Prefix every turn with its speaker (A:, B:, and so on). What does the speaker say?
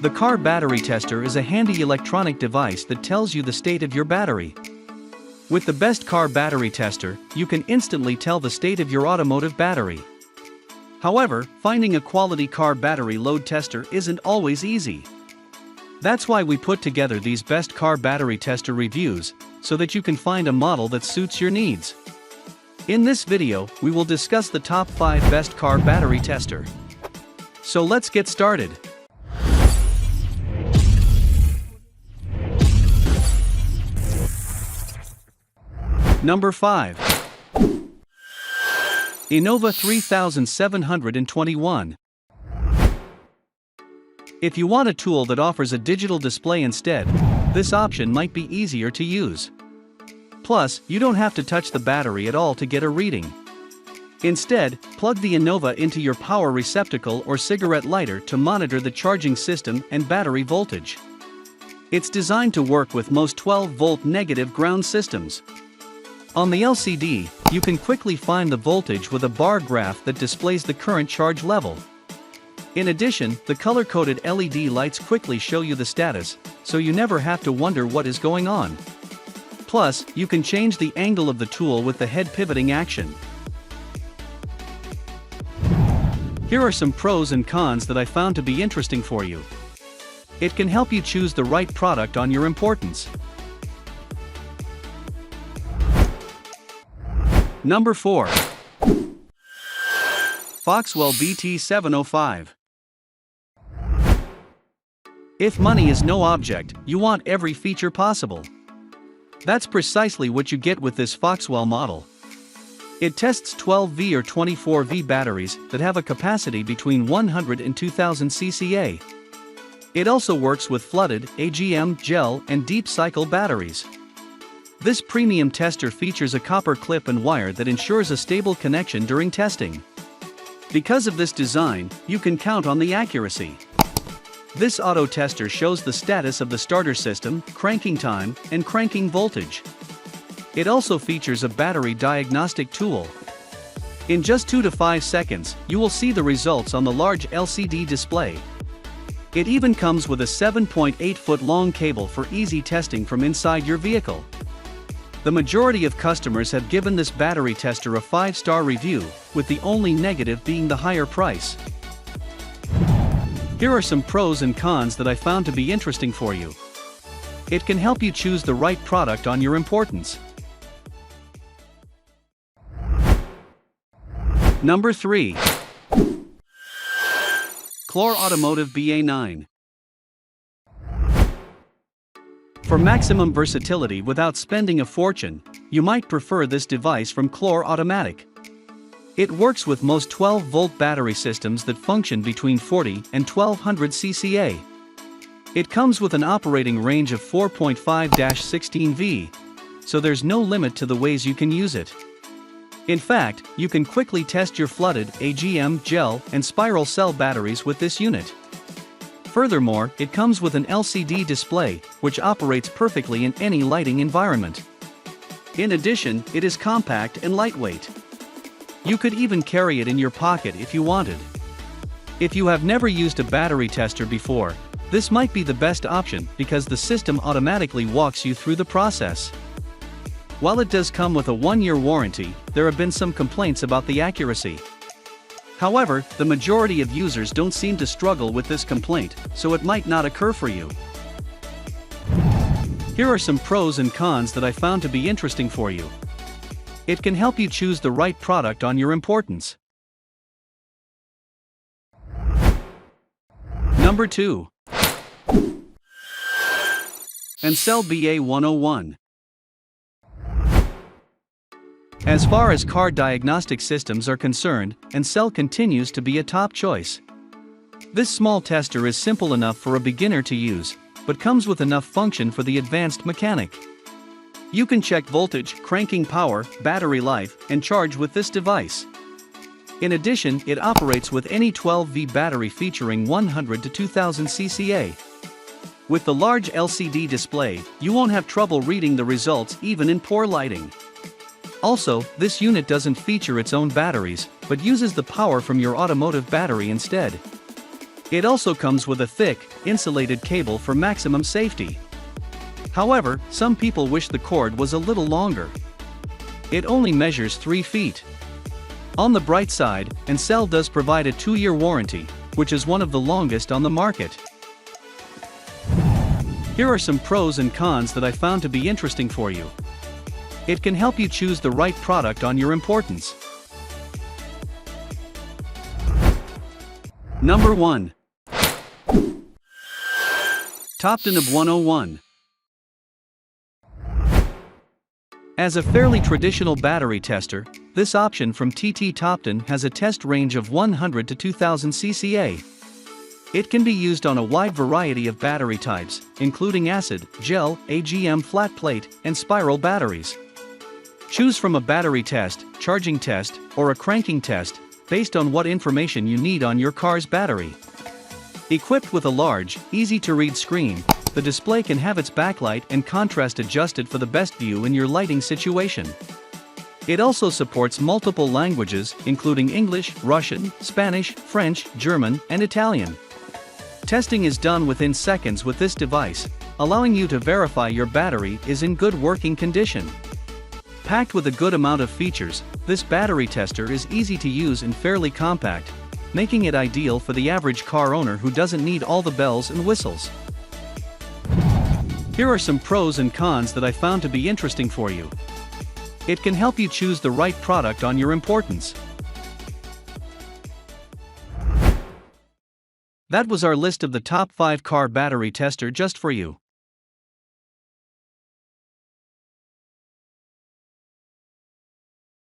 A: The car battery tester is a handy electronic device that tells you the state of your battery. With the best car battery tester, you can instantly tell the state of your automotive battery. However, finding a quality car battery load tester isn't always easy. That's why we put together these best car battery tester reviews, so that you can find a model that suits your needs. In this video, we will discuss the top 5 best car battery tester. So let's get started. Number 5. Innova 3721. If you want a tool that offers a digital display instead, this option might be easier to use. Plus, you don't have to touch the battery at all to get a reading. Instead, plug the Innova into your power receptacle or cigarette lighter to monitor the charging system and battery voltage. It's designed to work with most 12-volt negative ground systems. On the LCD, you can quickly find the voltage with a bar graph that displays the current charge level. In addition, the color-coded LED lights quickly show you the status, so you never have to wonder what is going on. Plus, you can change the angle of the tool with the head pivoting action. Here are some pros and cons that I found to be interesting for you. It can help you choose the right product on your importance. Number 4. Foxwell BT705. If money is no object, you want every feature possible. That's precisely what you get with this Foxwell model. It tests 12V or 24V batteries that have a capacity between 100 and 2000 cca. It also works with flooded, AGM, gel, and deep cycle batteries. This premium tester features a copper clip and wire that ensures a stable connection during testing. Because of this design, you can count on the accuracy. This auto tester shows the status of the starter system, cranking time, and cranking voltage. It also features a battery diagnostic tool. In just 2 to 5 seconds, you will see the results on the large LCD display. It even comes with a 7.8-foot-long cable for easy testing from inside your vehicle. The majority of customers have given this battery tester a 5-star review, with the only negative being the higher price. Here are some pros and cons that I found to be interesting for you. It can help you choose the right product on your importance. Number 3. Automotive BA9. For maximum versatility without spending a fortune, you might prefer this device from Automotive. It works with most 12-volt battery systems that function between 40 and 1200 cca. It comes with an operating range of 4.5-16V, so there's no limit to the ways you can use it. In fact, you can quickly test your flooded, AGM, gel, and spiral cell batteries with this unit. Furthermore, it comes with an LCD display, which operates perfectly in any lighting environment. In addition, it is compact and lightweight. You could even carry it in your pocket if you wanted. If you have never used a battery tester before, this might be the best option because the system automatically walks you through the process. While it does come with a 1-year warranty, there have been some complaints about the accuracy. However, the majority of users don't seem to struggle with this complaint, so it might not occur for you. Here are some pros and cons that I found to be interesting for you. It can help you choose the right product on your importance. Number 2. Foxwell BA101. As far as car diagnostic systems are concerned, Foxwell continues to be a top choice. This small tester is simple enough for a beginner to use, but comes with enough function for the advanced mechanic. You can check voltage, cranking power, battery life, and charge with this device. In addition, it operates with any 12V battery featuring 100 to 2000 cca. With the large LCD display, you won't have trouble reading the results even in poor lighting. Also, this unit doesn't feature its own batteries, but uses the power from your automotive battery instead. It also comes with a thick, insulated cable for maximum safety. However, some people wish the cord was a little longer. It only measures 3 feet. On the bright side, Ancel does provide a 2-year warranty, which is one of the longest on the market. Here are some pros and cons that I found to be interesting for you. It can help you choose the right product on your importance. Number 1. Topten BA101. As a fairly traditional battery tester, this option from Topten has a test range of 100 to 2000 cca. It can be used on a wide variety of battery types, including acid, gel, AGM flat plate, and spiral batteries. Choose from a battery test, charging test, or a cranking test, based on what information you need on your car's battery. Equipped with a large, easy-to-read screen, the display can have its backlight and contrast adjusted for the best view in your lighting situation. It also supports multiple languages, including English, Russian, Spanish, French, German, and Italian. Testing is done within seconds with this device, allowing you to verify your battery is in good working condition. Packed with a good amount of features, this battery tester is easy to use and fairly compact, making it ideal for the average car owner who doesn't need all the bells and whistles. Here are some pros and cons that I found to be interesting for you. It can help you choose the right product on your importance. That was our list of the top 5 car battery tester just for you.